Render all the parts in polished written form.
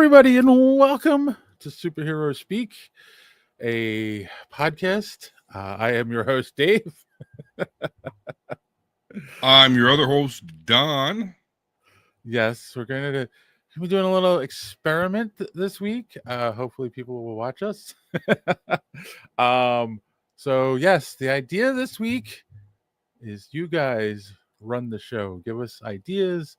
everybody, and welcome to Superhero Speak, a podcast. I am your host, Dave. I'm your other host, Don. Yes, we're going to be doing a little experiment this week. Hopefully, people will watch us. So, yes, the idea this week is you guys run the show. Give us ideas,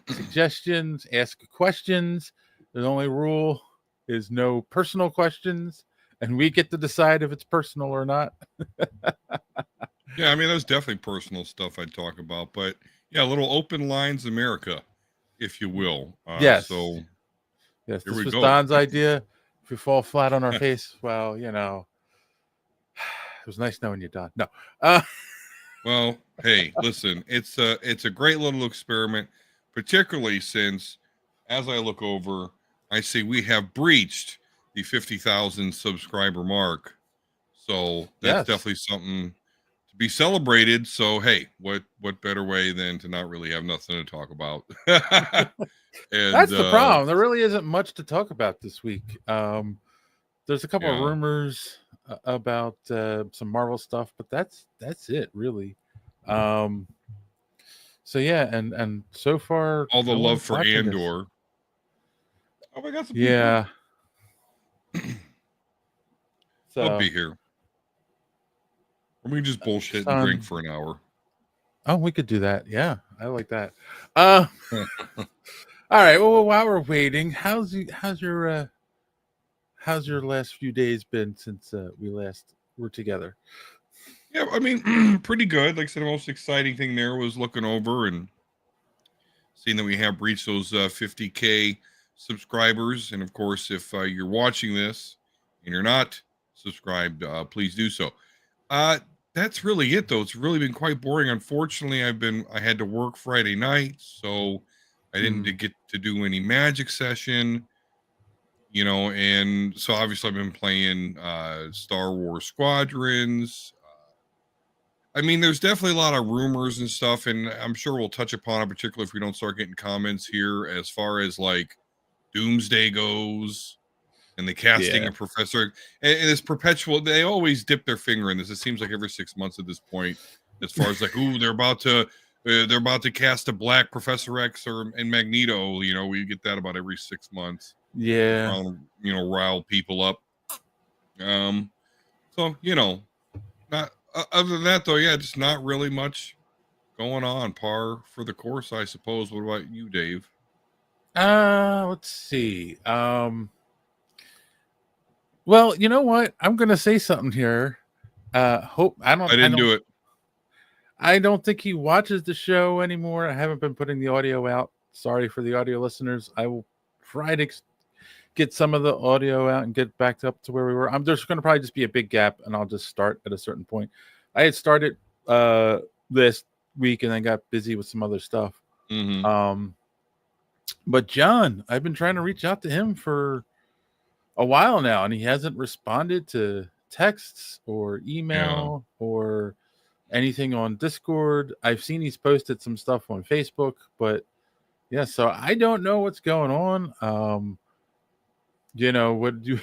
suggestions, ask questions. The only rule is no personal questions, and we get to decide if it's personal or not. Yeah, I mean, there's definitely personal stuff I'd talk about, but yeah, a little open lines America, if you will. Yes. So Yes, here this we was go. Don's idea. If we fall flat on our face, well, it was nice knowing you, Don. No. Well, hey, listen, it's a great little experiment, particularly since as I look over, I see we have breached the 50,000 subscriber mark. So that's Yes. definitely something to be celebrated. So hey, what better way than to not really have nothing to talk about? And That's the problem. There really isn't much to talk about this week. There's a couple of rumors about some Marvel stuff, but that's it really. So yeah, and so far all the love for Andor. This. Oh, I got some people. So I'll be here. Or we can just bullshit and drink for an hour. Oh, we could do that. Yeah, I like that. All right. Well, while we're waiting, how's your last few days been since we last were together? Yeah, I mean, pretty good. Like I said, the most exciting thing there was looking over and seeing that we have reached those 50K subscribers. And of course, if you're watching this and you're not subscribed, please do so. That's really it, though. It's really been quite boring. Unfortunately, I had to work Friday night, so I didn't get to do any magic session, and so obviously I've been playing Star Wars Squadrons. I mean, there's definitely a lot of rumors and stuff, and I'm sure we'll touch upon it, particularly if we don't start getting comments here as far as like Doomsday goes and the casting of Professor and it's perpetual. They always dip their finger in this. It seems like every 6 months at this point, as far as like, ooh, they're about to cast a black Professor X and Magneto. We get that about every 6 months. Yeah. Rile people up. So not other than that though. Yeah, just not really much going on. Par for the course, I suppose. What about you, Dave? Let's see. Well, you know what? I'm going to say something here. I didn't do it. I don't think he watches the show anymore. I haven't been putting the audio out. Sorry for the audio listeners. I will try to get some of the audio out and get back up to where we were. There's going to probably just be a big gap, and I'll just start at a certain point. I had started this week and then got busy with some other stuff. Mm-hmm. But John, I've been trying to reach out to him for a while now, and he hasn't responded to texts or email or anything on Discord. I've seen he's posted some stuff on Facebook, but yeah, so I don't know what's going on. What do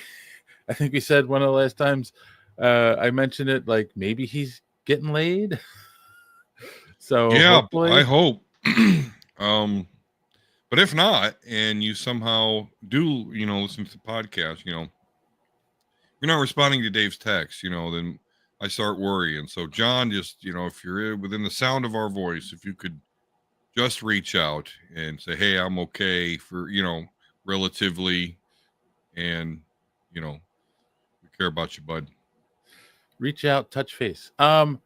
I think we said one of the last times I mentioned it, like maybe he's getting laid. So yeah, hopefully. I hope. But if not, and you somehow do, listen to the podcast, you're not responding to Dave's text, then I start worrying. So John, just, if you're within the sound of our voice, if you could just reach out and say, hey, I'm okay for, relatively, and, we care about you, bud. Reach out, touch face. The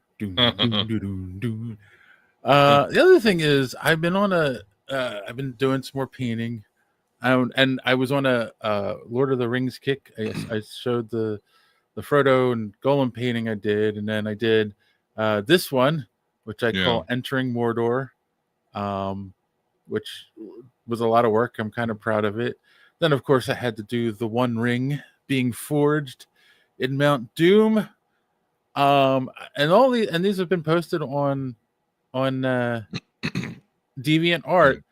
other thing is I've been doing some more painting. And I was on a Lord of the Rings kick. I showed the Frodo and Golem painting I did, and then I did this one, which I call Entering Mordor, which was a lot of work. I'm kind of proud of it. Then, of course, I had to do the One Ring being forged in Mount Doom, and these have been posted on DeviantArt,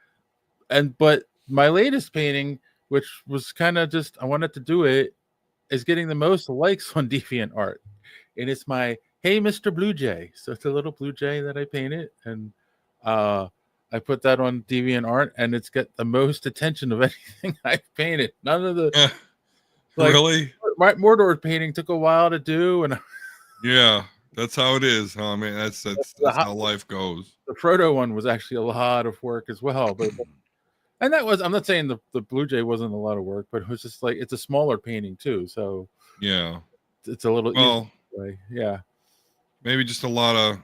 but my latest painting which was kind of just, I wanted to do it, is getting the most likes on DeviantArt. And it's my Hey Mr. Blue Jay. So it's a little blue jay that I painted, and I put that on DeviantArt, and it's got the most attention of anything I've painted. None of the like Really? my Mordor painting took a while to do, and Yeah, that's how it is, huh, man? That's how life goes. the Frodo one was actually a lot of work as well. But and that was, I'm not saying the Blue Jay wasn't a lot of work, but it was just like, it's a smaller painting too, so Yeah. it's a little Well, easier. Yeah. maybe just a lot of,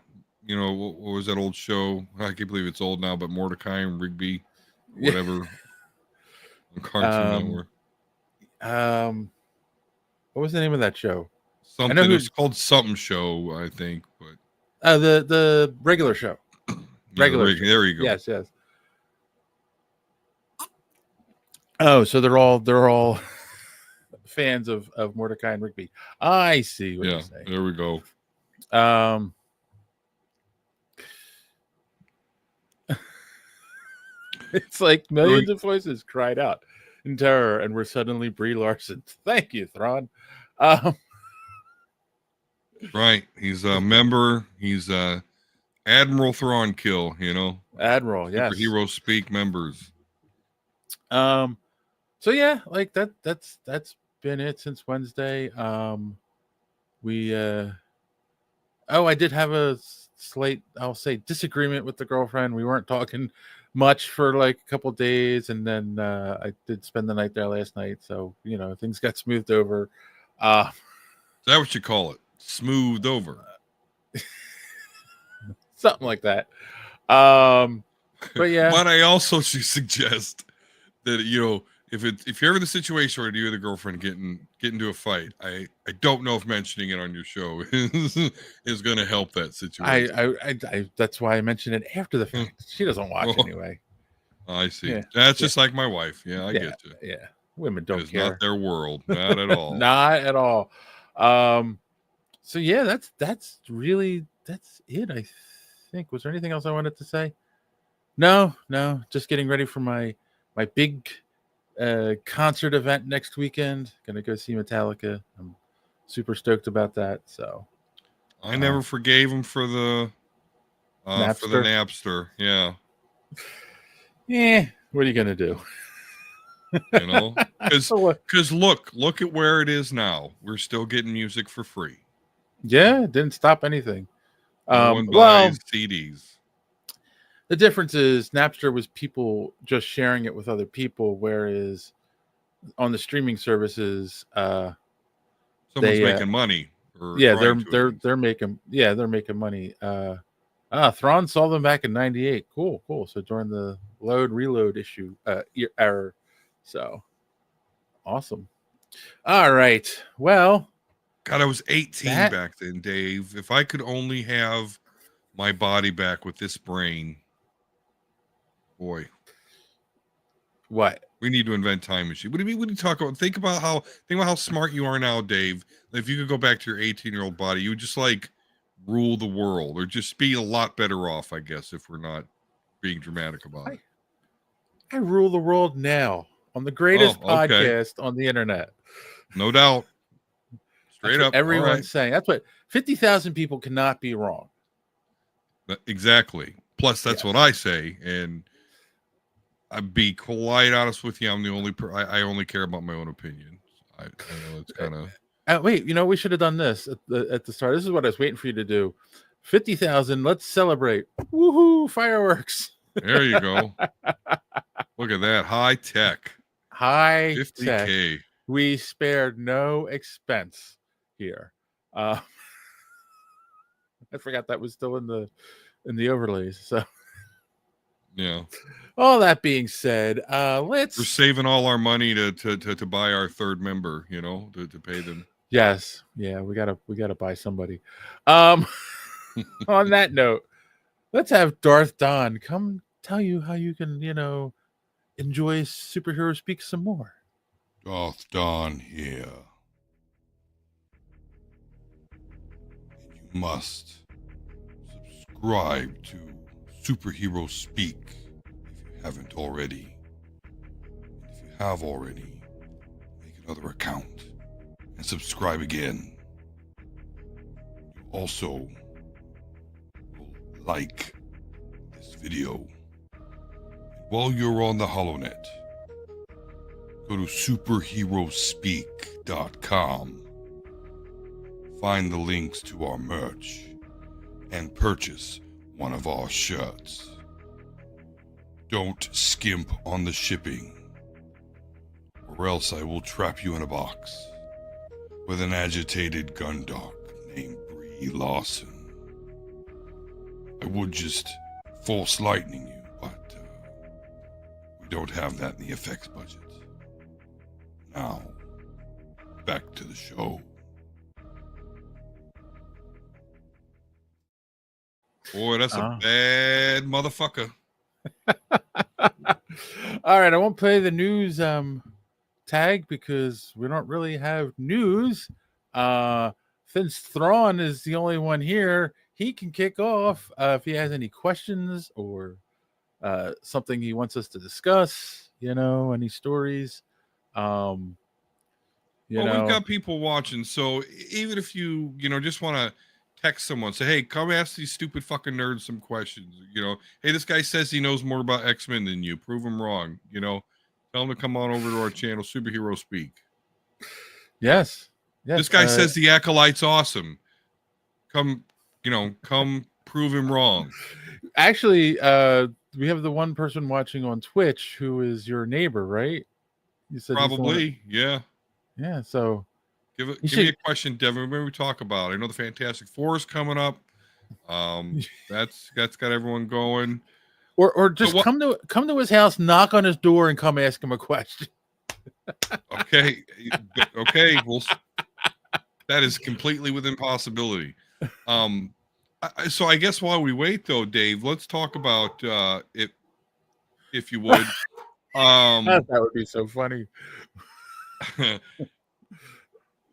what was that old show? I can't believe it's old now, but Mordecai and Rigby, whatever, on Cartoon Network. What was the name of that show? Something. It's called something show, I think. But the regular show. Regular. There you go. Yes. Oh, so they're all fans of Mordecai and Rigby. I see what you're saying. There we go. It's like millions of voices cried out in terror, and we're suddenly Brie Larson. Thank you, Thrawn. Right. He's a member. He's Admiral Thrawn Kill, Admiral, yes. Superhero speak members. So yeah, like that's been it since Wednesday. I did have a slight, I'll say, disagreement with the girlfriend. We weren't talking much for like a couple days, and then I did spend the night there last night, so things got smoothed over. Is that what you call it? Smoothed over? Something like that. But yeah. But I also should suggest that if you're ever in the situation where you and the girlfriend get into a fight, I don't know if mentioning it on your show is going to help that situation. I that's why I mentioned it after the fact. She doesn't watch anyway. I see. Yeah. That's just like my wife. Yeah, I get you. Yeah, women don't care. It's not their world. Not at all. Not at all. So yeah, that's it. I think. Was there anything else I wanted to say? No. Just getting ready for my big concert event next weekend. Gonna go see Metallica. I'm super stoked about that. So I never forgave him for the Napster. Yeah. Yeah. What are you gonna do? Because look at where it is now. We're still getting music for free. Yeah, it didn't stop anything. No one buys CDs. The difference is Napster was people just sharing it with other people, whereas on the streaming services, someone's making money. They're making money. Thrawn saw them back in '98. Cool. So during the load-reload issue error. So awesome. All right. Well, God, I was 18 back then, Dave. If I could only have my body back with this brain, boy. What? We need to invent time machine. What do you mean when you talk about? Think about how smart you are now, Dave. If you could go back to your 18-year-old body, you would just like rule the world, or just be a lot better off, I guess, if we're not being dramatic about it. I rule the world now on the greatest podcast on the internet. No doubt. Straight up. Everyone's saying that's what 50,000 people cannot be wrong. Exactly. Plus, that's what I say, and I'd be quite honest with you. I'm the only I only care about my own opinion. I know it's kind of. Wait, we should have done this at the start. This is what I was waiting for you to do. 50,000. Let's celebrate! Woohoo! Fireworks. There you go. Look at that. High tech. 50K. Tech. We spared no expense here. I forgot that was still in the overlays. So yeah. All that being said, we're saving all our money to buy our third member, to pay them. Yes. Yeah, we gotta buy somebody. On that note, let's have Darth Don come tell you how you can, enjoy Superhero Speak some more. Darth Don here. And you must subscribe to Superhero Speak if you haven't already. And if you have already, make another account and subscribe again. You also will like this video. And while you're on the HoloNet, go to superheroespeak.com. Find the links to our merch and purchase one of our shirts. Don't skimp on the shipping, or else I will trap you in a box with an agitated gundog named Brie Larson. I would just force lightning you, but we don't have that in the effects budget. Now, back to the show. Boy, that's a bad motherfucker. All right, I won't play the news tag because we don't really have news. Since Thrawn is the only one here, he can kick off if he has any questions or something he wants us to discuss, any stories. We've got people watching, so even if you just want to text someone, say, hey, come ask these stupid fucking nerds some questions. Hey, this guy says he knows more about X-Men than you. Prove him wrong. Tell him to come on over to our channel, Superhero Speak. Yes. This guy says the Acolyte's awesome. Come prove him wrong. Actually, we have the one person watching on Twitch who is your neighbor, right? You said probably, yeah. Yeah, so give me a question, Devin. Maybe we talk about it. I know the Fantastic Four is coming up. That's got everyone going. Or just come to his house, knock on his door, and come ask him a question. Okay. Well, that is completely within possibility. So I guess while we wait, though, Dave, let's talk about if you would. That would be so funny.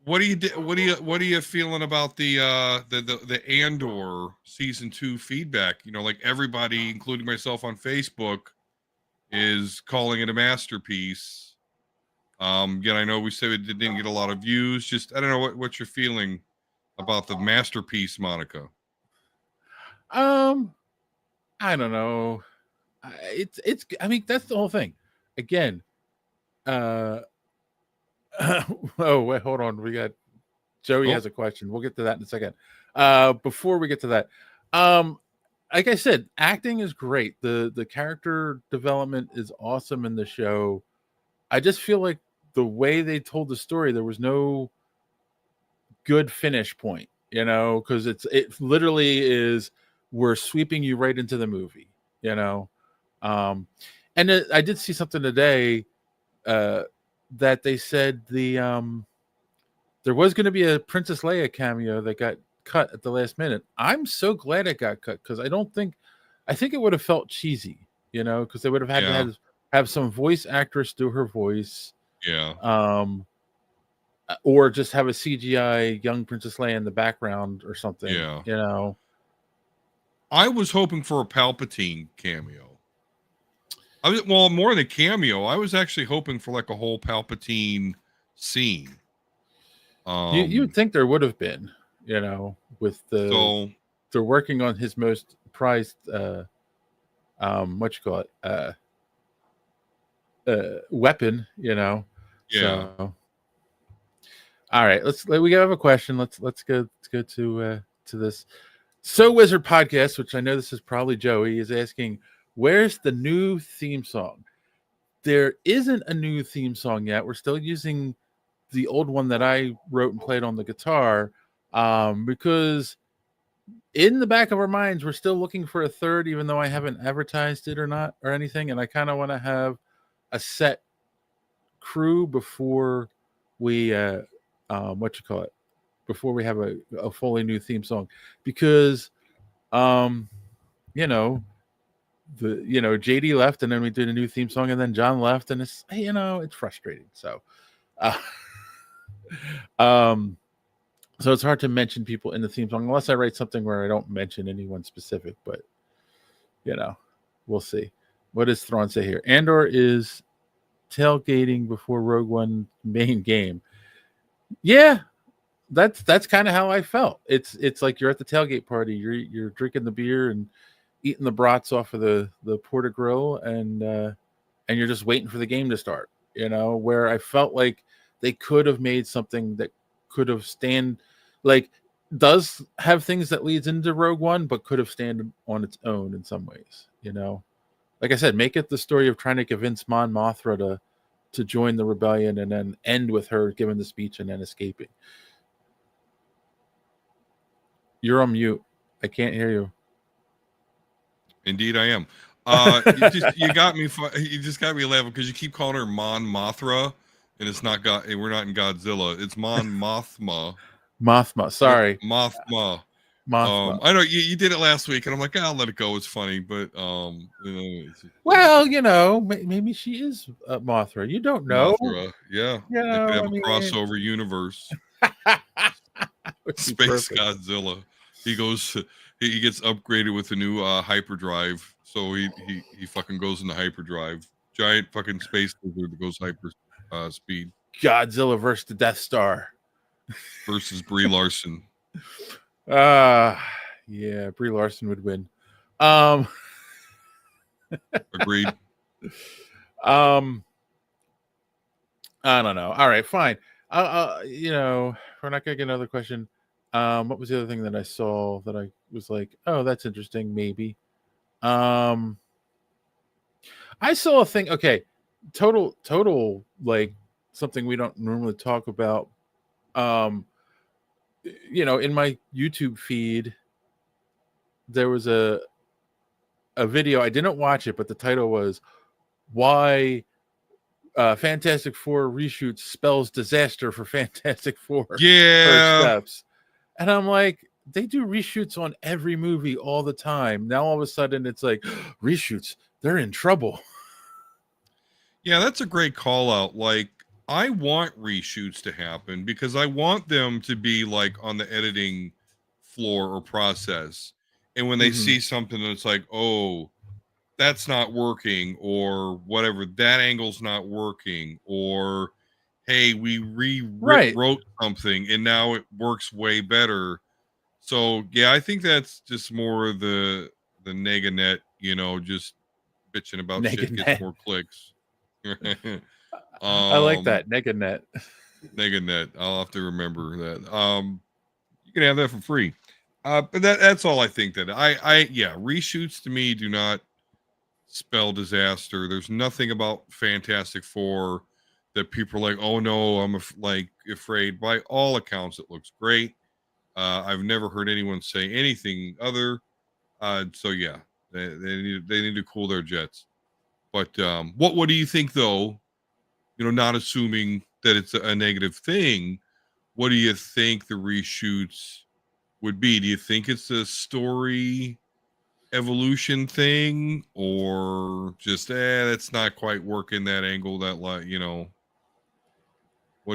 What are you feeling about the Andor season 2 feedback? Like everybody, including myself on Facebook, is calling it a masterpiece. Yet I know we said it didn't get a lot of views. Just I don't know what you're feeling about the masterpiece, Monica. I don't know. It's I mean, that's the whole thing. Again, oh wait, hold on. We got Joey has a question. We'll get to that in a second. Before we get to that, like I said, acting is great. The character development is awesome in the show. I just feel like the way they told the story, there was no good finish point, because it literally is we're sweeping you right into the movie, and I did see something today that they said there was going to be a Princess Leia cameo that got cut at the last minute. I'm so glad it got cut because I think it would have felt cheesy, because they would have had to have some voice actress do her voice. Yeah. Or just have a CGI young Princess Leia in the background or something. Yeah. I was hoping for a Palpatine cameo. More than a cameo. I was actually hoping for like a whole Palpatine scene. You would think there would have been, with they're working on his most prized weapon, Yeah. So, all right, we have a question. Let's go to this. So Wizard Podcast, which I know this is probably Joey, is asking, where's the new theme song? There isn't a new theme song yet. We're still using the old one that I wrote and played on the guitar, because in the back of our minds, we're still looking for a third, even though I haven't advertised it or anything. And I kind of want to have a set crew before we before we have a fully new theme song, because JD left and then we did a new theme song and then John left and it's it's frustrating. So so it's hard to mention people in the theme song unless I write something where I don't mention anyone specific, but we'll see. What does Thrawn say here? Andor is tailgating before Rogue One main game. Yeah, that's kind of how I felt. It's like you're at the tailgate party. You're drinking the beer and eating the brats off of the Porta Grill, and you're just waiting for the game to start. Where I felt like they could have made something that could have does have things that leads into Rogue One, but could have stand on its own in some ways. Like I said, make it the story of trying to convince Mon Mothra to join the rebellion, and then end with her giving the speech and then escaping. You're on mute. I can't hear you. Indeed, I am. You got me. You just got me laughing because you keep calling her Mon Mothra, and it's not God. We're not in Godzilla. It's Mon Mothma. Mothma. Sorry, Mothma. Mothma. I know you did it last week, and I'm like, I'll let it go. It's funny, but well, maybe she is Mothra. You don't know. Mothra, yeah. They could have a crossover universe. Space Godzilla. He goes. He gets upgraded with a new hyperdrive, so he fucking goes into hyperdrive. Giant fucking space lizard that goes hyper speed. Godzilla versus the Death Star versus Brie Larson. Yeah, Brie Larson would win. Agreed. I don't know. All right, fine. We're not gonna get another question. What was the other thing that I saw that I was like, oh, that's interesting, maybe. I saw a thing. Okay, total like something we don't normally talk about. In my YouTube feed, there was a video. I didn't watch it, but the title was "Why Fantastic Four reshoots spells disaster for Fantastic Four." Yeah. Steps. And I'm like, they do reshoots on every movie all the time. Now all of a sudden it's like reshoots, they're in trouble. Yeah, that's a great call out. Like, I want reshoots to happen because I want them to be like on the editing floor or process. And when they see something that's like, oh, that's not working, or whatever, that angle's not working, or hey, we rewrote something and now it works way better. So yeah, I think that's just more the Neganet, just bitching about shit gets more clicks. I like that. Neganet. Neganet. I'll have to remember that. You can have that for free. But that's all I think that reshoots to me do not spell disaster. There's nothing about Fantastic Four that people are like, oh no, I'm afraid. By all accounts, it looks great. I've never heard anyone say anything other. So yeah, they need to cool their jets. But what do you think though? Not assuming that it's a negative thing, what do you think the reshoots would be? Do you think it's a story evolution thing, or just that's not quite working that angle, that what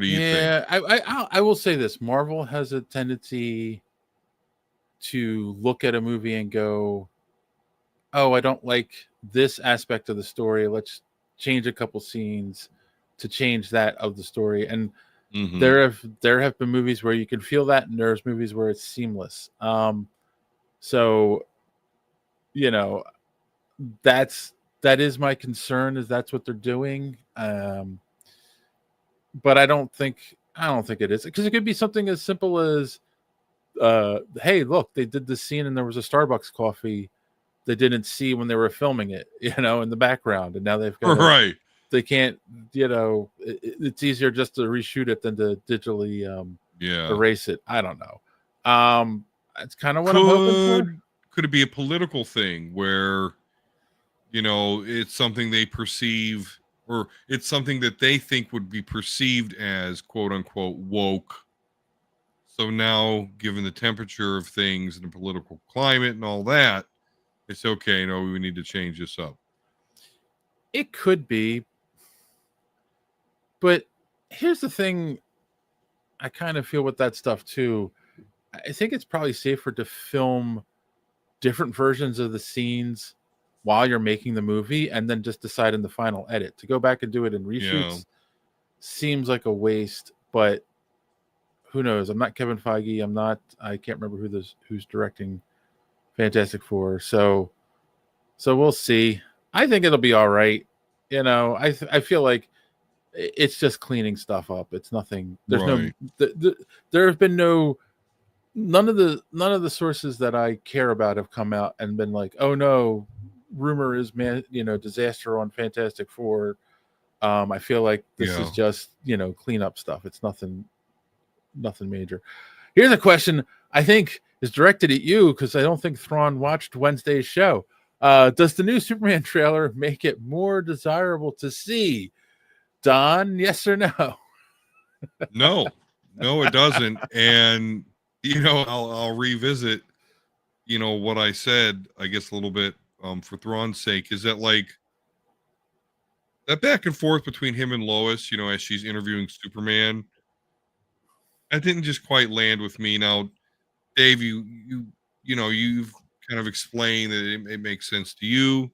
do you think? I will say this. Marvel has a tendency to look at a movie and go, oh, I don't like this aspect of the story, let's change a couple scenes to change that of the story. And there have been movies where you can feel that, and there's movies where it's seamless. So that is my concern, is that's what they're doing. But I don't think it is, because it could be something as simple as hey, look, they did this scene and there was a Starbucks coffee they didn't see when they were filming it, in the background, and now they've got they can't, it's easier just to reshoot it than to digitally erase it. I don't know. It's kind of what I'm hoping for. Could it be a political thing where it's something they perceive, or it's something that they think would be perceived as quote unquote woke? So now, given the temperature of things and the political climate and all that, it's okay. No, we need to change this up. It could be. But here's the thing. I kind of feel with that stuff too. I think it's probably safer to film different versions of the scenes while you're making the movie and then just decide in the final edit. To go back and do it in reshoots seems like a waste, but who knows? I'm not Kevin Feige. I can't remember who's directing Fantastic Four. So we'll see. I think it'll be all right. You know, I feel like it's just cleaning stuff up. It's nothing. There's Right. there have been none of the sources that I care about have come out and been like, oh no, rumor is disaster on Fantastic Four. I feel like this is just cleanup stuff. It's nothing major. Here's a question I think is directed at you because I don't think Thrawn watched Wednesday's show. Does the new Superman trailer make it more desirable to see? Don, yes or no? No, it doesn't. And I'll revisit what I said, I guess, a little bit for Thrawn's sake, is that like that back and forth between him and Lois, as she's interviewing Superman, that didn't just quite land with me. Now, Dave, you've kind of explained that it makes sense to you,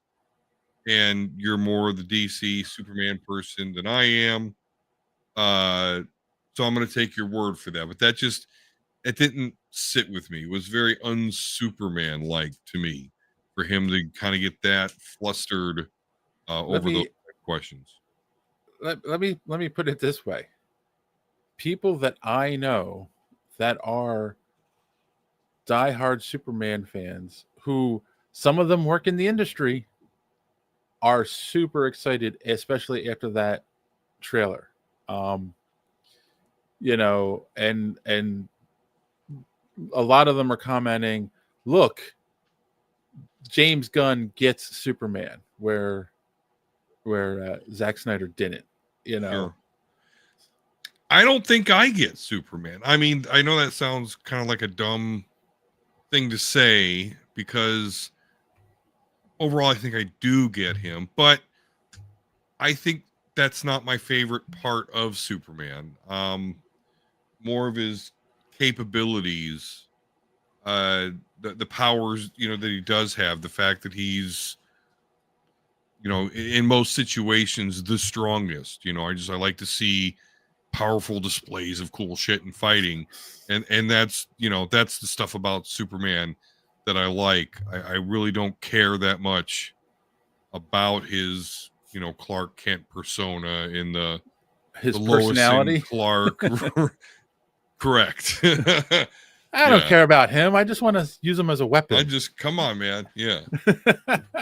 and you're more the DC Superman person than I am. So I'm going to take your word for that. But it didn't sit with me. It was very un-Superman-like to me for him to kind of get that flustered over those questions. Let me put it this way. People that I know that are diehard Superman fans, who some of them work in the industry, are super excited, especially after that trailer. And a lot of them are commenting, look, James Gunn gets Superman where Zack Snyder didn't. Sure. I don't think I get Superman. I mean, I know that sounds kind of like a dumb thing to say because overall I think I do get him, but I think that's not my favorite part of Superman. More of his capabilities, the powers, that he does have, the fact that he's, in most situations, the strongest. I like to see powerful displays of cool shit and fighting, and that's that's the stuff about Superman that I like. I really don't care that much about his Clark Kent persona in his the personality. Clark. Correct. I don't care about him. I just want to use him as a weapon. Come on, man. Yeah.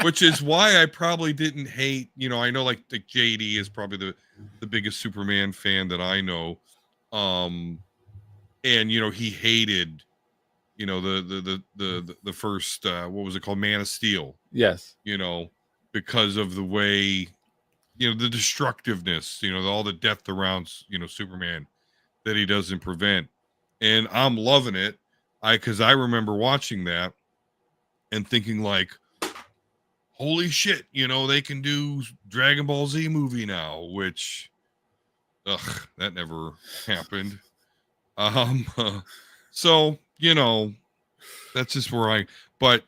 Which is why I probably didn't hate, I know like JD is probably the biggest Superman fan that I know. And he hated, the first what was it called? Man of Steel. Yes. Because of the way, the destructiveness, all the death around, Superman that he doesn't prevent. And I'm loving it. Because I remember watching that and thinking like, holy shit, they can do Dragon Ball Z movie now, which, that never happened. So, that's just where but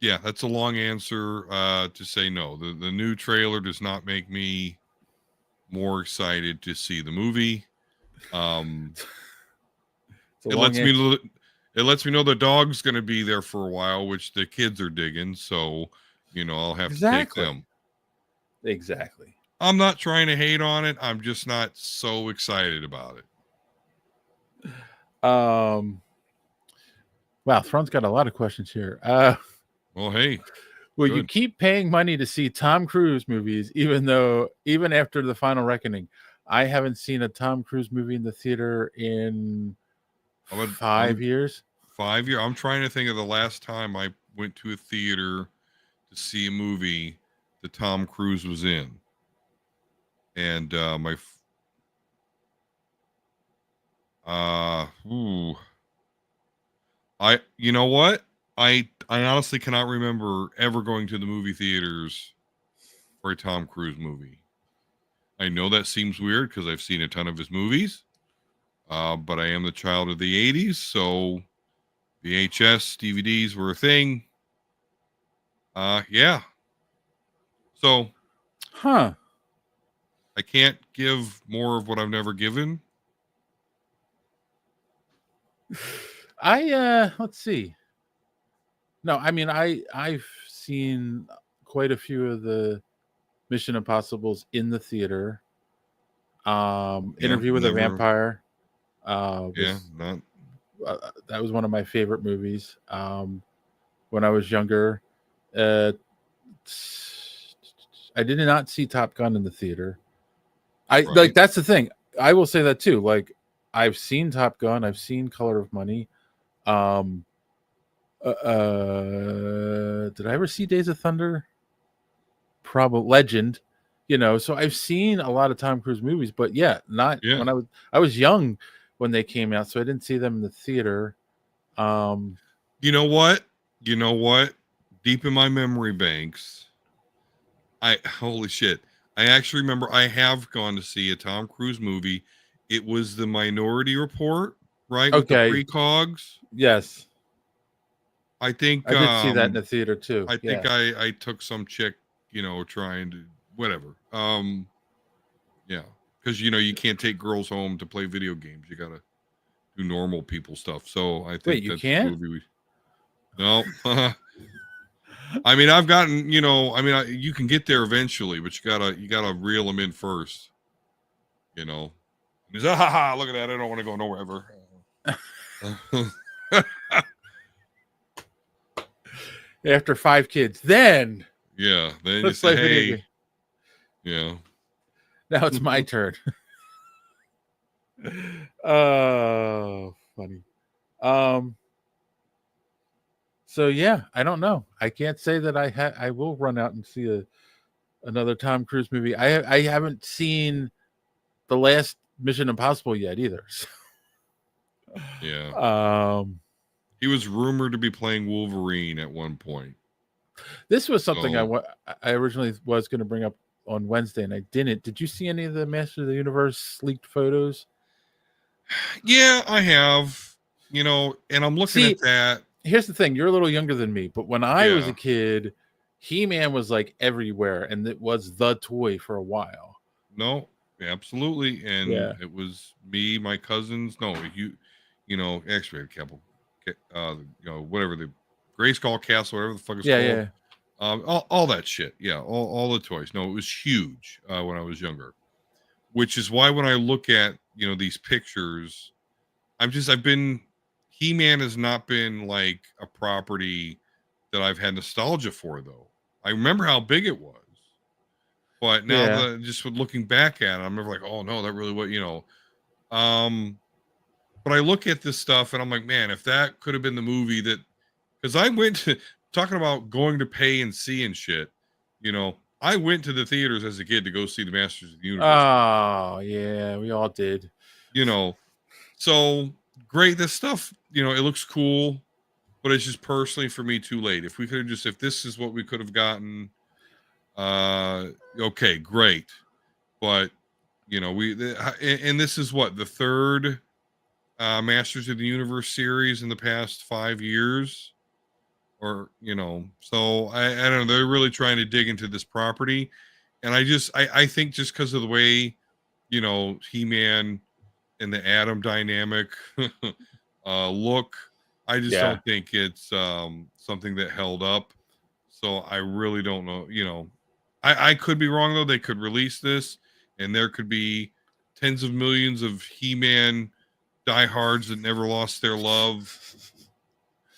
yeah, that's a long answer to say no. The new trailer does not make me more excited to see the movie. It lets me know the dog's going to be there for a while, which the kids are digging. So, I'll have to take them. Exactly. I'm not trying to hate on it. I'm just not so excited about it. Wow, Thrawn's got a lot of questions here. Well, hey. Will you keep paying money to see Tom Cruise movies, even after The Final Reckoning? I haven't seen a Tom Cruise movie in the theater in 5 years. 5 years. I'm trying to think of the last time I went to a theater to see a movie that Tom Cruise was in. And you know what? I honestly cannot remember ever going to the movie theaters for a Tom Cruise movie. I know that seems weird because I've seen a ton of his movies. But I am the child of the 80s, so VHS DVDs were a thing. Yeah, So Huh. I can't give more of what I've never given. Let's see. No, I mean I've seen quite a few of the Mission Impossibles in the theater. Interview with a never. Vampire. Yeah, not. That was one of my favorite movies. When I was younger, I did not see Top Gun in the theater. Like Right. that's the thing. I will say that too. Like I've seen Top Gun. I've seen Color of Money. Did I ever see Days of Thunder? Probably Legend. So I've seen a lot of Tom Cruise movies, but yeah, not Yeah. when I was young when they came out, so I didn't see them in the theater. You know what? Deep in my memory banks, holy shit. I actually remember I have gone to see a Tom Cruise movie. It was The Minority Report, right? With the Okay. precogs. Yes. I think I did see that in the theater too. I think I took some chick, trying to whatever. Yeah. Because you can't take girls home to play video games. You gotta do normal people stuff. So I think Wait, you that's can't? the movie no. I mean, I've gotten, you can get there eventually, but you gotta reel them in first. He's look at that. I don't want to go nowhere ever. After 5 kids, then Yeah, then you let's say, play video hey, game. yeah. Now it's my turn. Oh, funny. So yeah, I don't know. I can't say that I will run out and see another Tom Cruise movie. I haven't seen the last Mission Impossible yet either. So. Yeah. He was rumored to be playing Wolverine at one point. This was something I originally was going to bring up on Wednesday, and I didn't. Did you see any of the Masters of the Universe leaked photos? Yeah, I have. And I'm looking at that. Here's the thing: you're a little younger than me, but when I was a kid, He-Man was like everywhere, and it was the toy for a while. No, absolutely, and it was me, my cousins. No, actually, a couple. Whatever the Grayskull Castle, whatever the fuck it's called. Yeah. All that shit. Yeah, all the toys. No, it was huge when I was younger, which is why when I look at these pictures, He-Man has not been like a property that I've had nostalgia for, though. I remember how big it was, but now just with looking back at it, I'm never like, oh no, that really what But I look at this stuff and I'm like, man, if that could have been the movie that, because I went to talking about going to pay and see and shit, I went to the theaters as a kid to go see the Masters of the Universe. Oh yeah, we all did. So great. This stuff, it looks cool, but it's just personally for me too late. If we could have if this is what we could have gotten, okay, great. But and this is what the third Masters of the Universe series in the past 5 years, or so I don't know. They're really trying to dig into this property, and I think just because of the way He-Man and the Atom dynamic look, I just don't think it's something that held up. So I really don't know. I could be wrong though. They could release this, and there could be tens of millions of He-Man diehards that never lost their love,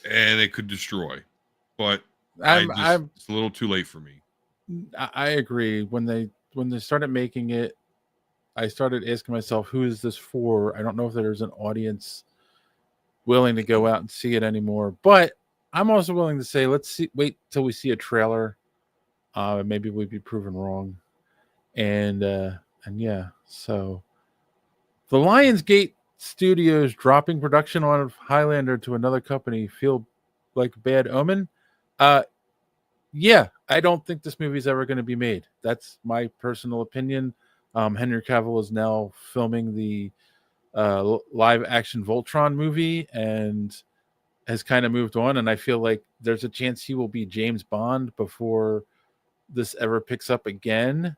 and it could destroy. But it's a little too late for me. I agree. When they started making it, I started asking myself, who is this for? I don't know if there's an audience willing to go out and see it anymore. But I'm also willing to say, wait till we see a trailer. Maybe we'd be proven wrong. And yeah, so the Lionsgate Studios dropping production on Highlander to another company feel like a bad omen. Yeah, I don't think this movie is ever going to be made. That's my personal opinion. Henry Cavill is now filming the live action Voltron movie and has kind of moved on. And I feel like there's a chance he will be James Bond before this ever picks up again.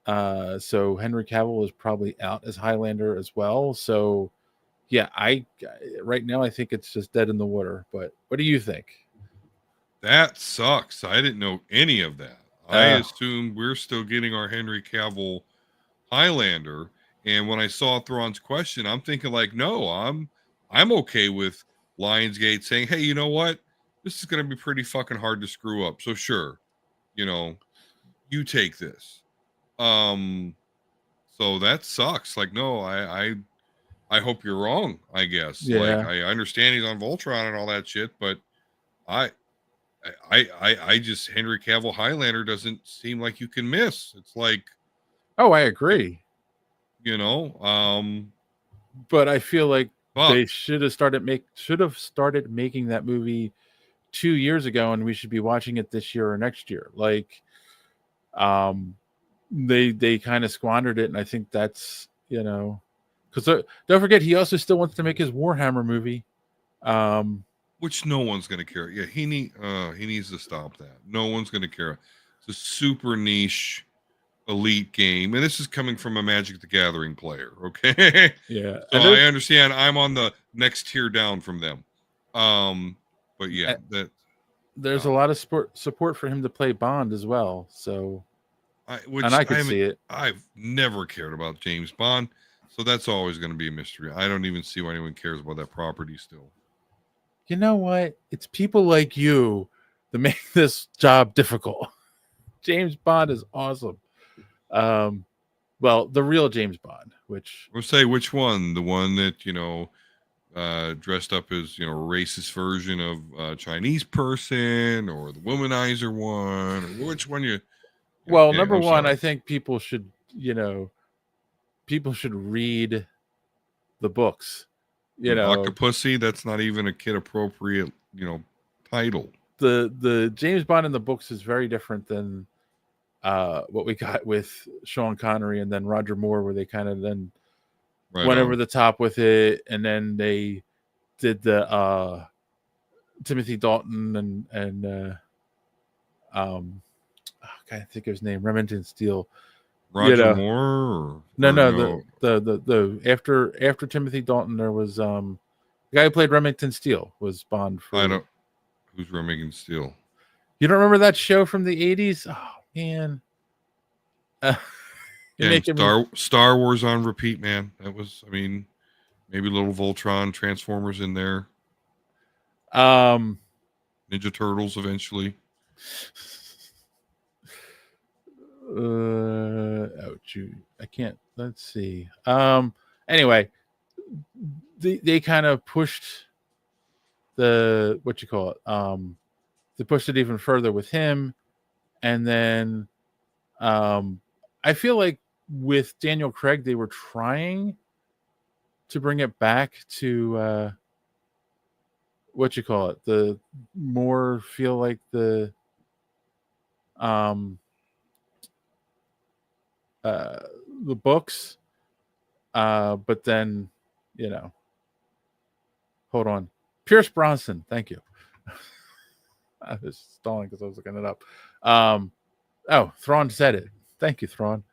So Henry Cavill is probably out as Highlander as well. So yeah, right now I think it's just dead in the water. But what do you think? That sucks. I didn't know any of that. I assumed we're still getting our Henry Cavill Highlander. And when I saw Thrawn's question, I'm thinking like, no, I'm okay with Lionsgate saying, hey, you know what? This is going to be pretty fucking hard to screw up. So sure, you take this. So that sucks. Like, no, I hope you're wrong, I guess. Yeah. Like, I understand he's on Voltron and all that shit, but I just Henry Cavill Highlander doesn't seem like you can miss. It's like, oh, I agree. But I feel like they should have started making that movie 2 years ago, and we should be watching it this year or next year. Like, they kind of squandered it, and I think that's because don't forget he also still wants to make his Warhammer movie, which no one's gonna care. Yeah, he needs to stop that. No one's gonna care. It's a super niche elite game, and this is coming from a Magic the Gathering player. Okay, yeah. So I understand. I'm on the next tier down from them. But yeah, there's a lot of support for him to play Bond as well. So, I can see it. I've never cared about James Bond, so that's always going to be a mystery. I don't even see why anyone cares about that property still. You know what? It's people like you that make this job difficult. James Bond is awesome. Well, the real James Bond, which we'll say which one, the one that dressed up as a racist version of a Chinese person, or the womanizer one, or which one you? Well, yeah, number one, I think people should read the books. Octopussy, that's not even a kid appropriate title. The James Bond in the books is very different than what we got with Sean Connery and then Roger Moore, where they kind of then went over the top with it, and then they did the Timothy Dalton and I can't think of his name, Remington Steele. Roger Moore? No. The after Timothy Dalton, there was the guy who played Remington Steele was Bond. Who's Remington Steele? You don't remember that show from the 80s? Oh man. Star Wars on repeat, man. That was, maybe a little Voltron, Transformers in there. Ninja Turtles eventually. I can't. Let's see. Anyway, they kind of pushed they pushed it even further with him, and then I feel like with Daniel Craig they were trying to bring it back to the more feel like the books, but then hold on, Pierce Brosnan, thank you. I was stalling because I was looking it up. Thrawn said it. Thank you, Thrawn.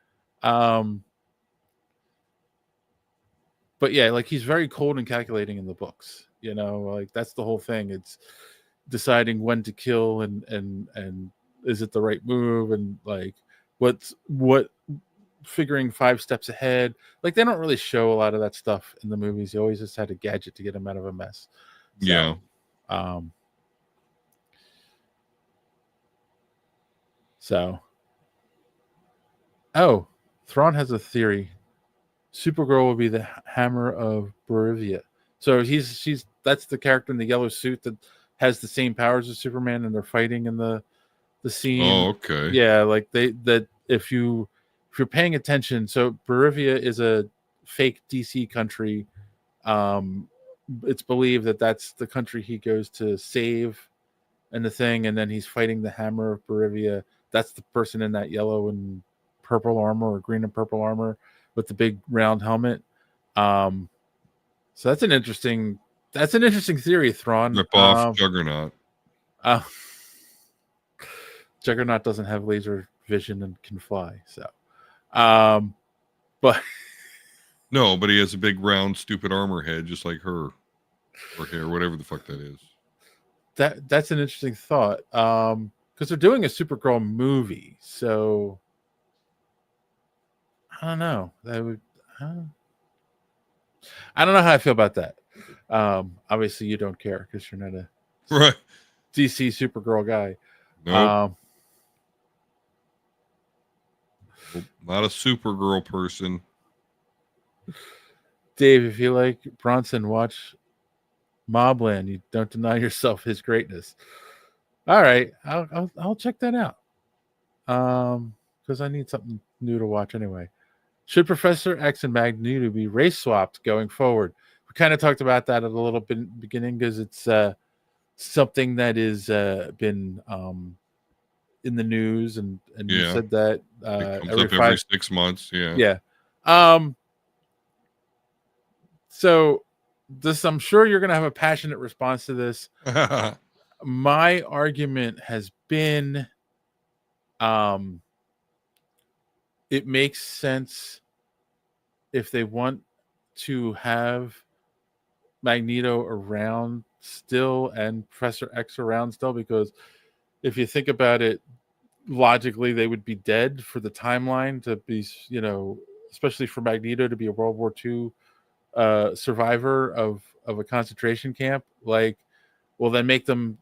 But yeah, like he's very cold and calculating in the books. Like that's the whole thing. It's deciding when to kill and is it the right move, and like what figuring 5 steps ahead. Like they don't really show a lot of that stuff in the movies. You always just had a gadget to get him out of a mess. So, yeah. Thrawn has a theory. Supergirl will be the Hammer of Barivia. So that's the character in the yellow suit that has the same powers as Superman, and they're fighting in the scene. Oh, okay. Yeah, like if you're paying attention, so Barivia is a fake DC country. It's believed that that's the country he goes to save and the thing, and then he's fighting the Hammer of Barivia. That's the person in that yellow and purple armor, or green and purple armor with the big round helmet. So that's an interesting theory, Thrawn. Rip off Juggernaut. Juggernaut doesn't have laser vision and can fly. So, but No, but he has a big round stupid armor head just like her, or hair, whatever the fuck that is. that's an interesting thought. Because they're doing a Supergirl movie, so I don't know. That would I don't know how I feel about that. Obviously you don't care because you're not a Right. DC Supergirl guy. Nope. Not a Supergirl person. Dave, if you like Bronson, watch Mobland. You don't deny yourself his greatness. All right, I'll check that out. Because I need something new to watch anyway. Should Professor X and Magneto be race swapped going forward? We kind of talked about that at a little bit in the beginning because it's something that is been in the news, and you said that it comes up every 6 months. Yeah. So this, I'm sure you're going to have a passionate response to this. My argument has been, it makes sense if they want to have Magneto around still and Professor X around still, because if you think about it, logically they would be dead for the timeline to be, especially for Magneto to be a World War II survivor of a concentration camp. Like, well, then make them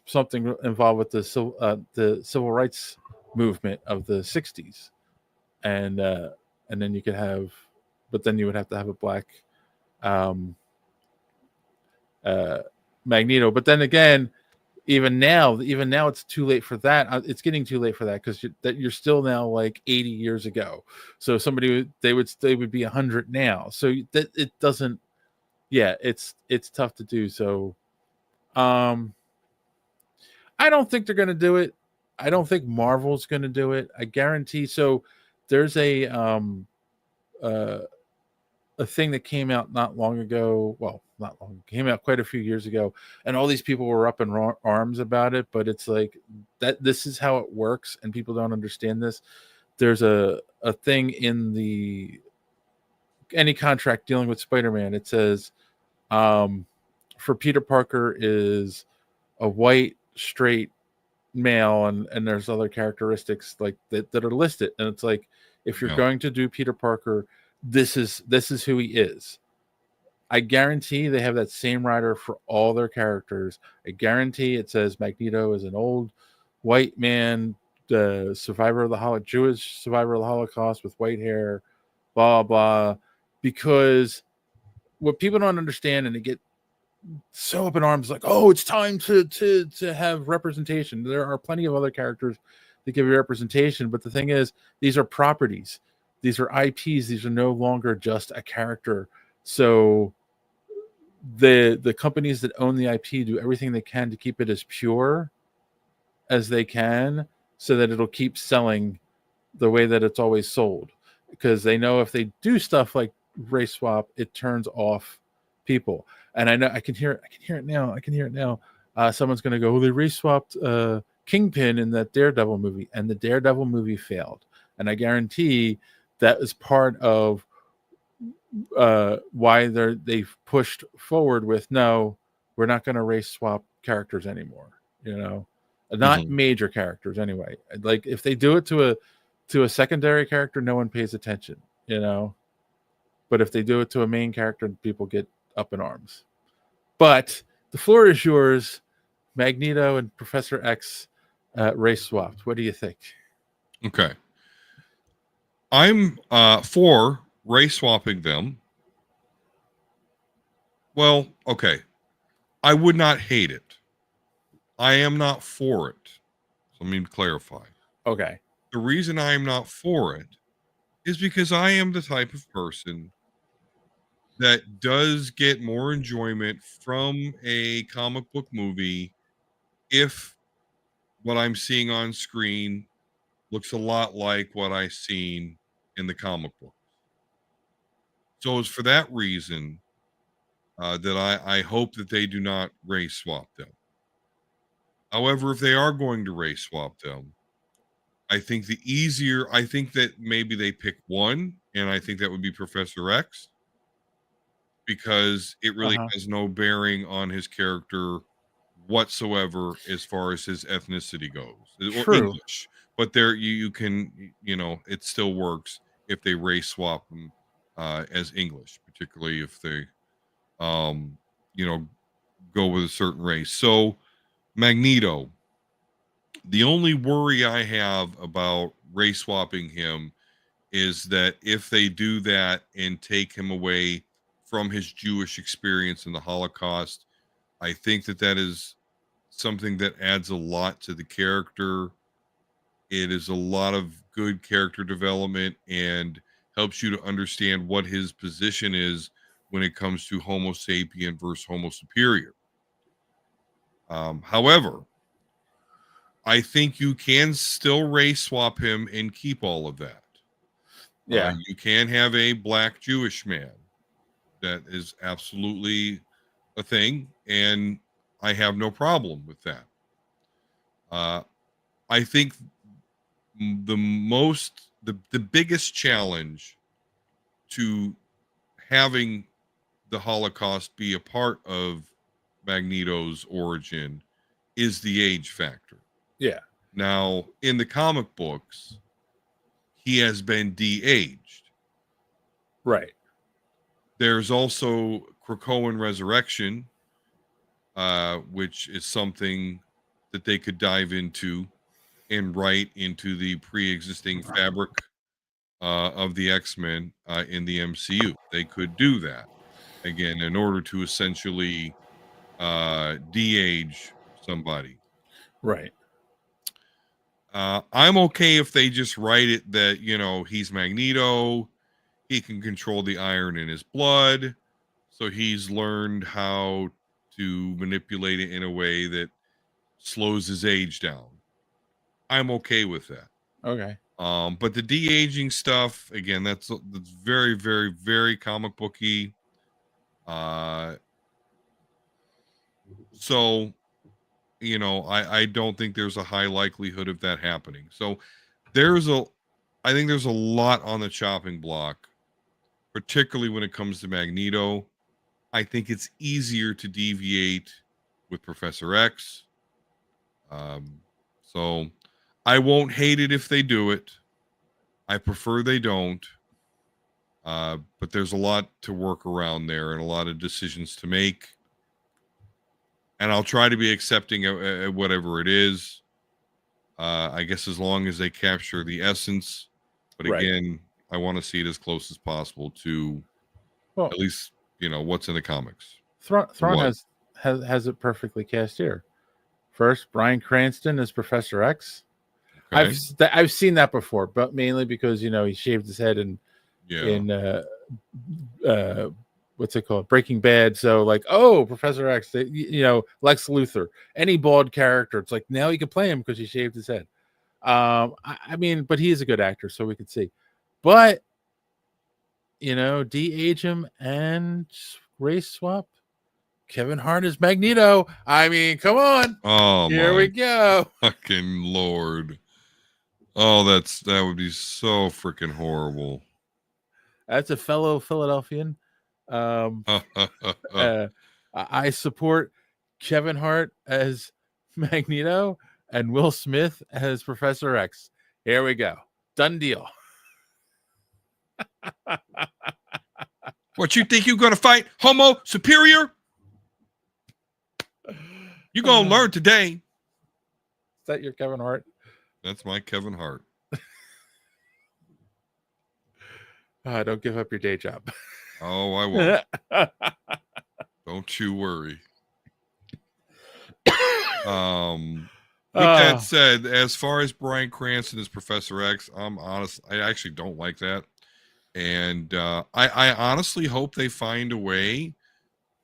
something involved with the civil rights movement of the 60s, and then you could have, but then you would have to have a black Magneto. But then again, even now it's too late for that. It's getting too late for that because you're still now like 80 years ago. So they would be 100 now. So that it doesn't. Yeah, it's tough to do. So, I don't think they're going to do it. I don't think Marvel's going to do it. I guarantee. So there's a thing that came out not long ago. Well, not long. Came out quite a few years ago, and all these people were up in arms about it. But it's like that. This is how it works, and people don't understand this. There's a thing in any contract dealing with Spider-Man. It says, for Peter Parker is a white straight male, and there's other characteristics like that are listed, and it's like, if you're going to do Peter Parker, this is who he is. I guarantee they have that same writer for all their characters. I guarantee it says Magneto is an old white man, Jewish survivor of the Holocaust with white hair, blah blah. Because what people don't understand, and they get so up in arms, like, oh, it's time to have representation. There are plenty of other characters that give you representation, but the thing is, these are properties, these are IPs, these are no longer just a character. So the companies that own the IP do everything they can to keep it as pure as they can, so that it'll keep selling the way that it's always sold, because they know if they do stuff like race swap, it turns off people. And I know I can hear it now. Someone's going to go, well, they race swapped Kingpin in that Daredevil movie, and the Daredevil movie failed. And I guarantee that is part of why they've pushed forward with, no, we're not going to race swap characters anymore. Not major characters anyway. Like, if they do it to a secondary character, no one pays attention. But if they do it to a main character, people get up in arms. But the floor is yours. Magneto and Professor X race swapped. What do you think? Okay. I'm for race swapping them. Well, okay. I would not hate it. I am not for it. So let me clarify. Okay. The reason I am not for it is because I am the type of person that does get more enjoyment from a comic book movie if what I'm seeing on screen looks a lot like what I've seen in the comic book. So it's for that reason that I hope that they do not race swap them. However, if they are going to race swap them, I think I think that maybe they pick one, and I think that would be Professor X, because it really has no bearing on his character whatsoever as far as his ethnicity goes, or True. English. But there, you can, it still works if they race swap them as English, particularly if they, you know, go with a certain race. So Magneto, the only worry I have about race swapping him is that if they do that and take him away from his Jewish experience in the Holocaust, I think that is something that adds a lot to the character. It is a lot of good character development and helps you to understand what his position is when it comes to Homo sapien versus Homo superior. However, I think you can still race swap him and keep all of that. Yeah. You can have a black Jewish man. That is absolutely a thing, and I have no problem with that. I think the biggest challenge to having the Holocaust be a part of Magneto's origin is the age factor. Yeah. Now, in the comic books, he has been de-aged. Right. There's also Krakoan Resurrection, which is something that they could dive into and write into the pre-existing fabric of the X-Men in the MCU. They could do that, again, in order to essentially de-age somebody. Right. I'm okay if they just write it that, he's Magneto, he can control the iron in his blood, so he's learned how to manipulate it in a way that slows his age down. I'm okay with that. Okay. But the de-aging stuff, again, that's very, very, very comic booky. So, I don't think there's a high likelihood of that happening. So I think there's a lot on the chopping block, particularly when it comes to Magneto. I think it's easier to deviate with Professor X. So I won't hate it if they do it. I prefer they don't. But there's a lot to work around there and a lot of decisions to make. And I'll try to be accepting of whatever it is. I guess as long as they capture the essence. But again, I want to see it as close as possible to at least, what's in the comics. Thrawn has it perfectly cast here. First, Bryan Cranston as Professor X. Okay. I've seen that before, but mainly because he shaved his head in what's it called, Breaking Bad. So Professor X, Lex Luthor, any bald character, it's like now he can play him because he shaved his head. But he is a good actor, so we could see. But de-age him and race swap Kevin Hart is Magneto. Come on. Oh, here we go. Fucking Lord. Oh, that would be so freaking horrible. That's a fellow Philadelphian. I support Kevin Hart as Magneto and Will Smith as Professor X. Here we go. Done deal. What, you think you're going to fight Homo superior? You're going to learn today. Is that your Kevin Hart? That's my Kevin Hart. Don't give up your day job. Oh, I won't. Don't you worry. With that said, as far as Bryan Cranston as Professor X, I'm honest. I actually don't like that. And I honestly hope they find a way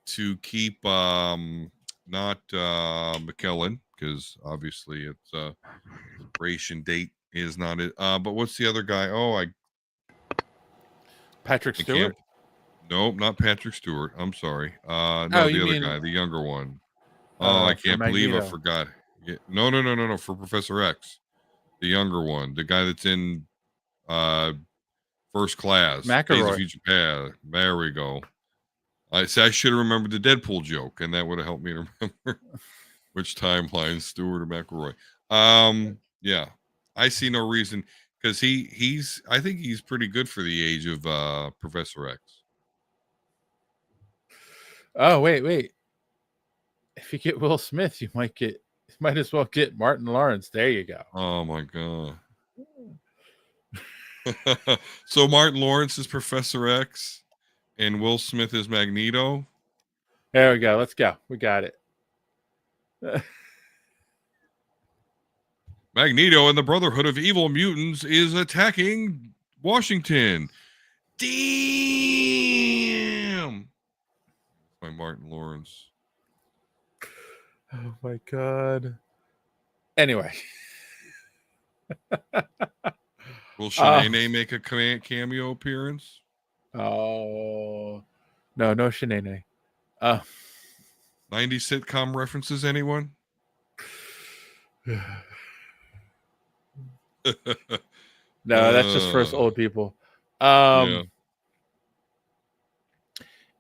to keep not McKellen, because obviously it's expiration date is not it. But what's the other guy? Patrick Stewart. Nope, not Patrick Stewart. I'm sorry. No, the other guy, the younger one. I can't believe I forgot. Yeah. No. For Professor X, the younger one, the guy that's in First Class, Days of McElroy. Future Past. There we go. I should have remembered the Deadpool joke, and that would have helped me to remember which timeline, Stewart or McElroy. Yeah, I see no reason because I think he's pretty good for the age of Professor X. Oh, wait. If you get Will Smith, you might as well get Martin Lawrence. There you go. Oh my god. So Martin Lawrence is Professor X and Will Smith is Magneto. There we go. Let's go. We got it. Magneto and the Brotherhood of Evil Mutants is attacking Washington. Damn. By Martin Lawrence. Oh my god. Anyway. Will Shanae make a cameo appearance? Oh. No Shanae. 90s sitcom references, anyone? No, that's just for us old people. Yeah.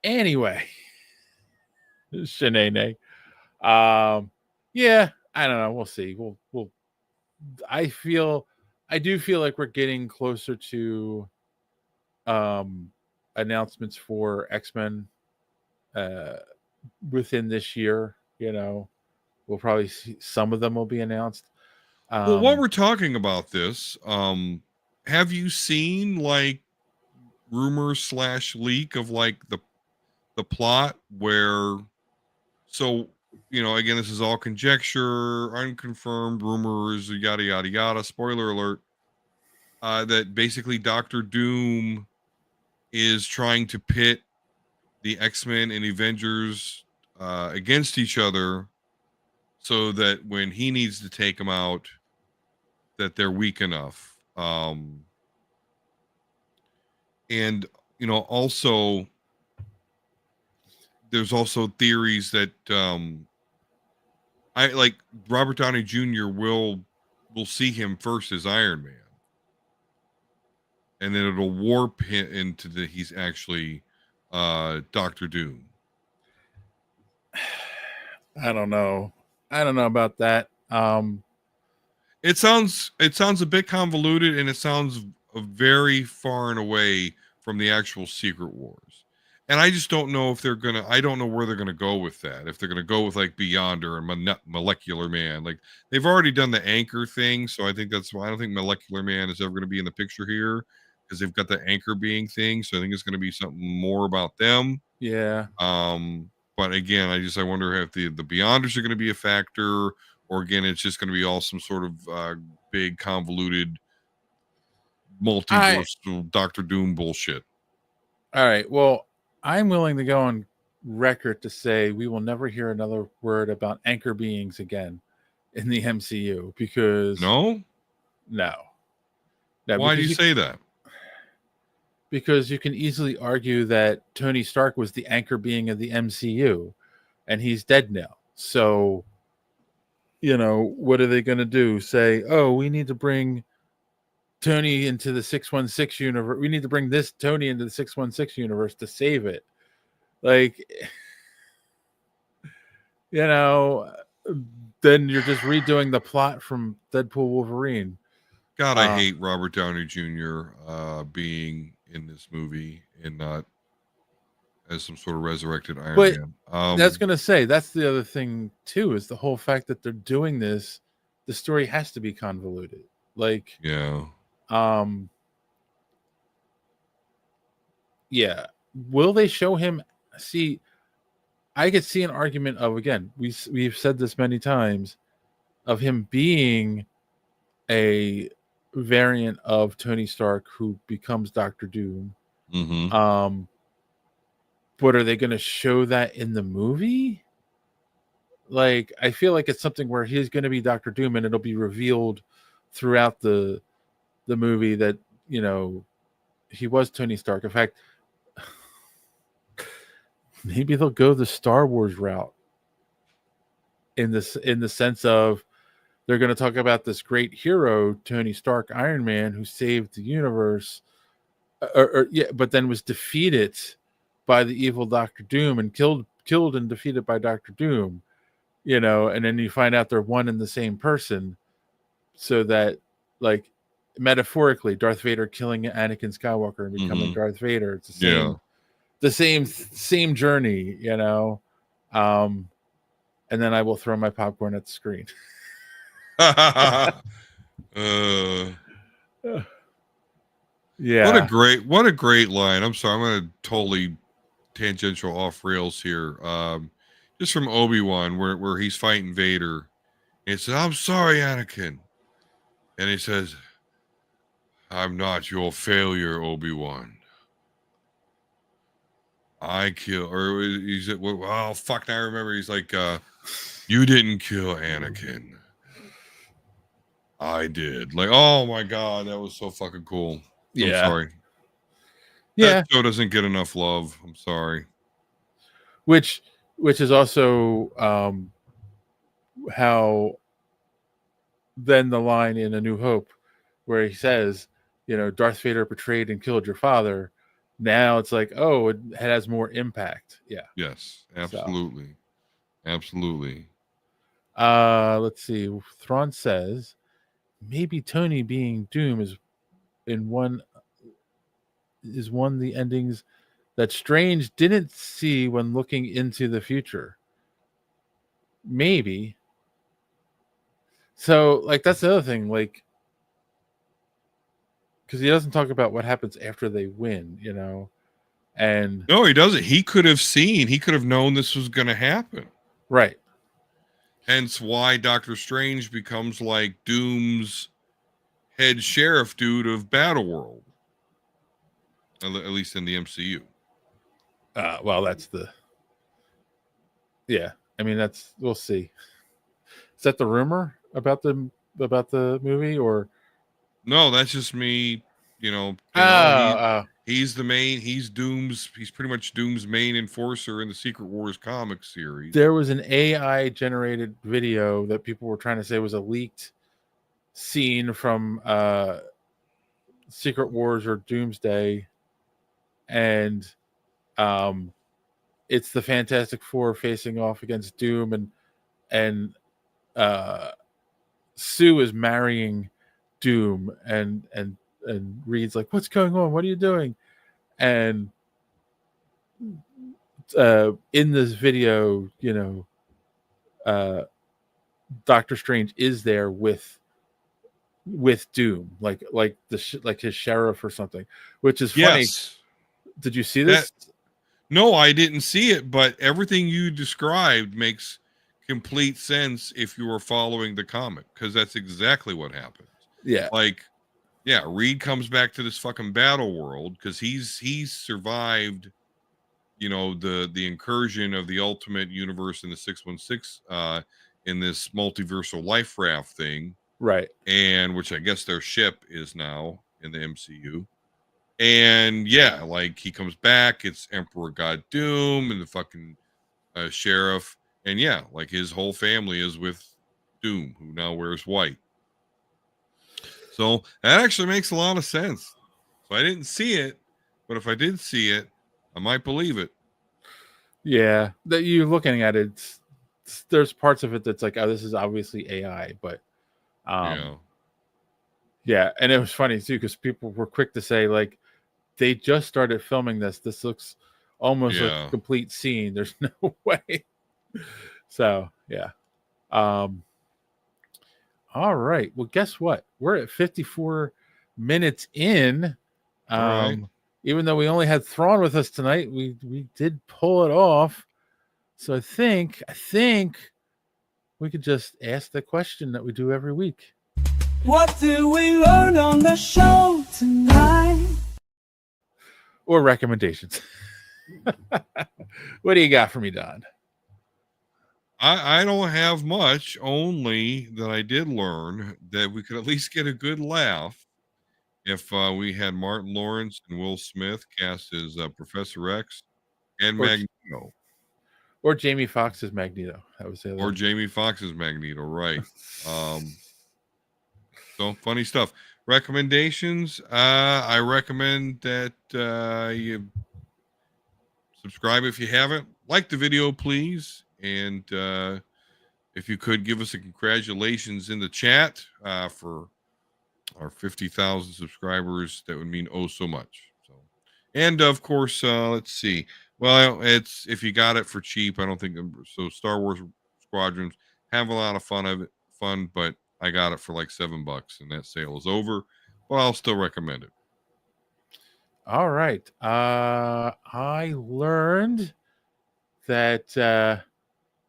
Anyway. Shanae. Yeah, I don't know. We'll see. We'll I do feel like we're getting closer to announcements for X-Men within this year. We'll probably see some of them will be announced. Well, while we're talking about this, have you seen like rumors / leak of like the plot where, so again, this is all conjecture, unconfirmed rumors, yada yada yada, spoiler alert, that basically Doctor Doom is trying to pit the X-Men and Avengers against each other so that when he needs to take them out, that they're weak enough. And also there's also theories that I like Robert Downey Jr. will see him first as Iron Man, and then it'll warp him into he's actually Doctor Doom. I don't know about that. It sounds a bit convoluted, and it sounds very far and away from the actual Secret Wars. And I just don't know if I don't know where they're gonna go with that. If they're gonna go with like Beyonder and Molecular Man, like they've already done the Anchor thing, so I think that's why I don't think Molecular Man is ever gonna be in the picture here because they've got the Anchor being thing. So I think it's gonna be something more about them. Yeah. But again, I wonder if the Beyonders are gonna be a factor, or again, it's just gonna be all some sort of big convoluted multiversal Doctor Doom bullshit. All right. Well, I'm willing to go on record to say we will never hear another word about anchor beings again in the MCU because no. Why do you say that? Because you can easily argue that Tony Stark was the anchor being of the MCU and he's dead now. So, what are they going to do? Say, oh, we need to bring Tony into the 616 universe. We need to bring this Tony into the 616 universe to save it. Like, then you're just redoing the plot from Deadpool Wolverine. God, I hate Robert Downey Jr. Being in this movie and not as some sort of resurrected Iron Man. That's going to say, that's the other thing too, is the whole fact that they're doing this, the story has to be convoluted. Like, yeah. Yeah. Will they show him? See, I could see an argument of, again, we've said this many times, of him being a variant of Tony Stark who becomes Doctor Doom. Mm-hmm. But are they going to show that in the movie? Like, I feel like it's something where he's going to be Doctor Doom and it'll be revealed throughout the movie that, he was Tony Stark. In fact, maybe they'll go the Star Wars route in the sense of they're going to talk about this great hero, Tony Stark, Iron Man, who saved the universe, but then was defeated by the evil Doctor Doom and killed and defeated by Doctor Doom, and then you find out they're one and the same person, so that, like, metaphorically, Darth Vader killing Anakin Skywalker and becoming Darth Vader, it's the same journey, and then I will throw my popcorn at the screen. Yeah. What a great line. I'm sorry, I'm gonna totally tangential off rails here. Just from Obi-Wan, where he's fighting Vader. He says, "I'm sorry, Anakin," and he says, "I'm not your failure, Obi-Wan. I kill," or he said, "Oh fuck!" Now I remember. He's like, "You didn't kill Anakin. I did." Like, oh my god, that was so fucking cool. Yeah. I'm sorry. Yeah. That show doesn't get enough love. I'm sorry. Which is also how then the line in A New Hope where he says, Darth Vader betrayed and killed your father. Now it's like, oh, it has more impact. Yeah. Yes, absolutely. So. Absolutely. Let's see. Thrawn says maybe Tony being Doom is one of the endings that Strange didn't see when looking into the future. Maybe. So, like, that's the other thing, like, because he doesn't talk about what happens after they win, and no, he doesn't. He could have known this was going to happen, right? Hence why Doctor Strange becomes like Doom's head sheriff dude of Battleworld, at least in the MCU. Well, that's I mean, we'll see. Is that the rumor about the movie, or no? That's just me. He's the main. He's pretty much Doom's main enforcer in the Secret Wars comic series. There was an AI generated video that people were trying to say was a leaked scene from Secret Wars or Doomsday, and it's the Fantastic Four facing off against Doom, and Sue is marrying Doom, and Reed's like, "What's going on? What are you doing?" And in this video, Doctor Strange is there with Doom, like his sheriff or something, which is funny. Yes. Did you see this? No, I didn't see it, but everything you described makes complete sense if you were following the comic, because that's exactly what happens. Yeah. Like, yeah, Reed comes back to this fucking battle world because he's survived, the incursion of the Ultimate Universe in the 616 in this multiversal life raft thing. Right. And which I guess their ship is now in the MCU. And yeah, like he comes back, it's Emperor God Doom and the fucking sheriff. And yeah, like his whole family is with Doom, who now wears white. So that actually makes a lot of sense. So I didn't see it, but if I did see it, I might believe it. Yeah, that you're looking at it, there's parts of it that's like, oh, this is obviously AI, but yeah, and it was funny too because people were quick to say, like, they just started filming this. This looks almost like a complete scene. There's no way. So yeah. All right. Well, guess what? We're at 54 minutes in. Right. Even though we only had Thrawn with us tonight, we did pull it off. So I think we could just ask the question that we do every week. What do we learn on the show tonight? Or recommendations. What do you got for me, Don? I don't have much, only that I did learn that we could at least get a good laugh if we had Martin Lawrence and Will Smith cast as Professor X and Magneto. Or Jamie Foxx's Magneto. That was the other. Or Jamie Foxx's Magneto, right? So funny stuff. Recommendations. I recommend that you subscribe if you haven't. Like the video, please, and if you could give us a congratulations in the chat for our 50,000 subscribers, that would mean oh so much. So, and of course, let's see. Well, it's if you got it for cheap. I don't think so. Star Wars Squadrons, have a lot of fun, but I got it for like $7, and that sale is over. But I'll still recommend it. All right. I learned that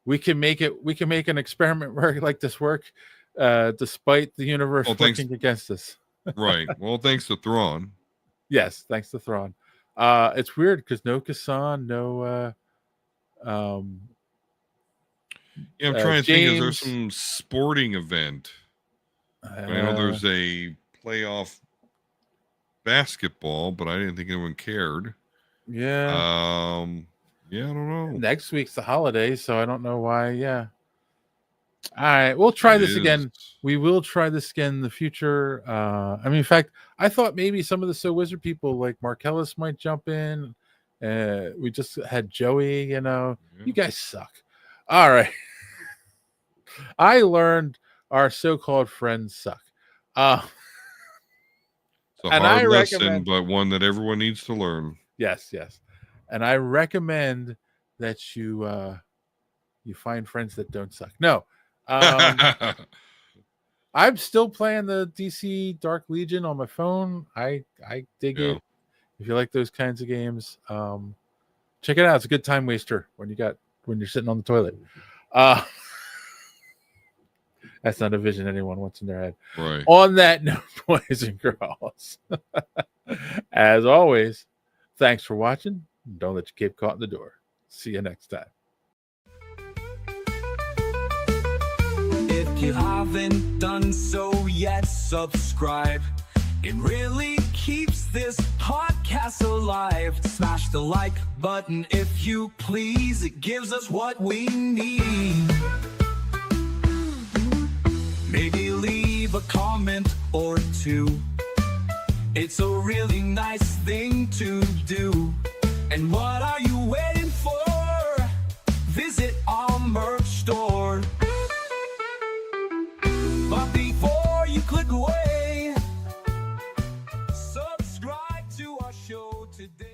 we can make an experiment work like this work, despite the universe working against us. Right. Well, thanks to Thrawn. Yes, thanks to Thrawn. It's weird because no Kassan, no yeah, I'm trying to think, is there James. some sporting event? I know there's a playoff basketball, but I didn't think anyone cared. Yeah. Yeah, I don't know. Next week's the holiday, so I don't know why. Yeah. All right, we'll try this again. We will try this again in the future. I mean, in fact, I thought maybe some of the So Wizard people like Marcellus might jump in. We just had Joey, you know. Yeah. You guys suck. All right. I learned our so-called friends suck. It's a and hard I lesson, recommend- but one that everyone needs to learn. Yes, yes. And I recommend that you find friends that don't suck. No. I'm still playing the DC Dark Legion on my phone. I dig Yeah. it. If you like those kinds of games, check it out. It's a good time waster when you're sitting on the toilet. That's not a vision anyone wants in their head. Right. On that note, boys and girls, as always, thanks for watching. Don't let your cape caught in the door. See you next time. If you haven't done so yet, subscribe. It really keeps this podcast alive. Smash the like button if you please. It gives us what we need. Maybe leave a comment or two. It's a really nice thing to do. And what are you waiting for? Visit our merch store. But before you click away, subscribe to our show today.